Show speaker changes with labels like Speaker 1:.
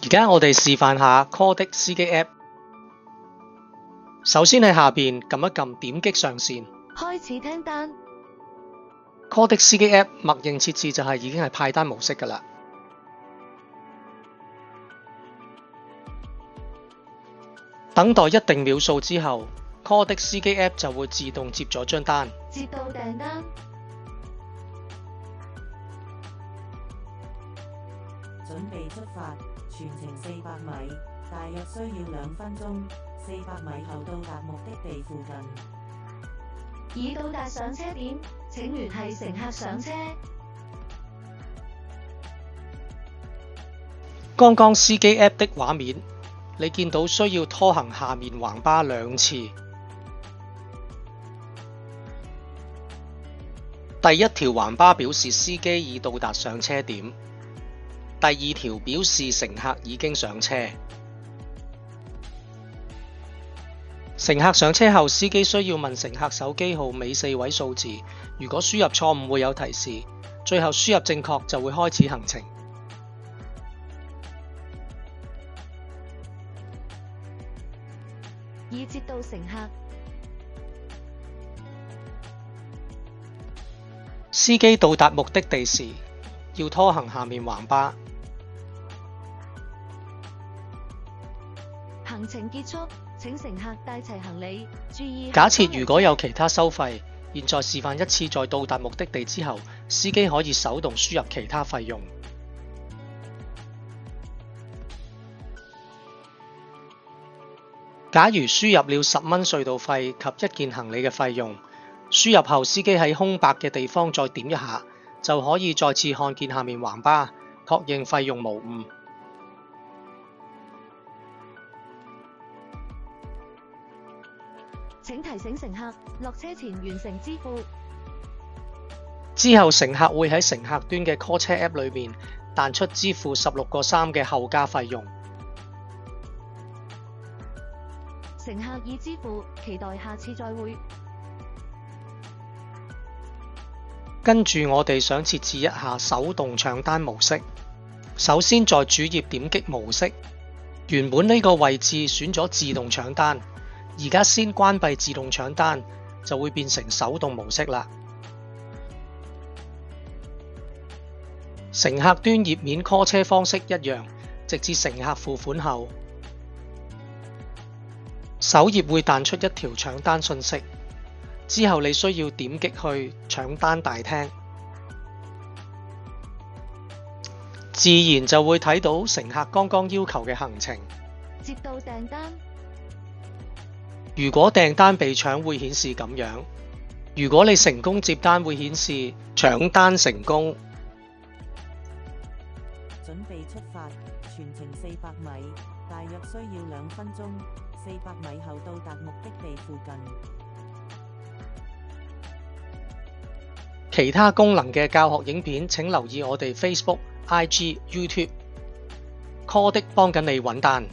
Speaker 1: 而家我哋示範下 Call 的司機 App。首先喺下邊撳一撳點擊上線，
Speaker 2: 開始聽單。
Speaker 1: Call 的司機 App 默認設置就係已經係派單模式㗎啦。等待一定秒數之後，Call 的司機 App 就會自動接咗張單。
Speaker 2: 接到訂單。
Speaker 3: 準備出發，全程400米，大約需要2分鐘，400米後到達目的地附近。
Speaker 2: 已到達上車點，請聯繫乘客上車。
Speaker 1: 剛剛司機 App 的畫面，你見到需要拖行下面橫巴2次。第一條橫巴表示司機已到達上車點，第二條表示乘客已經上車。乘客上車後，司機需要問乘客手機號尾4位數字，如果輸入錯誤會有提示，最後輸入正確就會開始行程。
Speaker 2: 已接到乘客。
Speaker 1: 司機到達目的地時，要拖行下面橫巴。
Speaker 2: 行程結束，請乘客帶齊行李，注意。
Speaker 1: 假設如果有其他收費，現在示範一次，在到達目的地之後，司機可以手動輸入其他費用。假如輸入了10蚊隧道費及1件行李嘅費用，輸入後司機喺空白嘅地方再點一下，就可以再次看見下面橫巴，確認費用無誤。
Speaker 2: 請提醒乘客落車前完成支付。
Speaker 1: 之後乘客會喺乘客端嘅 Call 車 App 裏面彈出支付16個3嘅後加費用。
Speaker 2: 乘客已支付，期待下次再會。
Speaker 1: 跟住我哋想設置一下手動搶單模式。首先在主頁點擊模式，原本呢個位置選咗自動搶單，而家先關閉自動搶單，就會變成手動模式啦。乘客端頁面 call 車方式一樣，直至乘客付款後，首頁會彈出一條搶單信息，之後你需要點擊去搶單大廳，自然就會睇到乘客剛剛要求嘅行程。
Speaker 2: 接到訂單。
Speaker 1: 如果訂單被搶會顯示咁樣，如果你成功接單會顯示搶單成功。
Speaker 3: 準備出發，全程400米，大約需要2分鐘，400米後到達目的地附近。
Speaker 1: 其他功能嘅教學影片請留意我哋 Facebook、IG、YouTube。Call 的幫緊你揾單。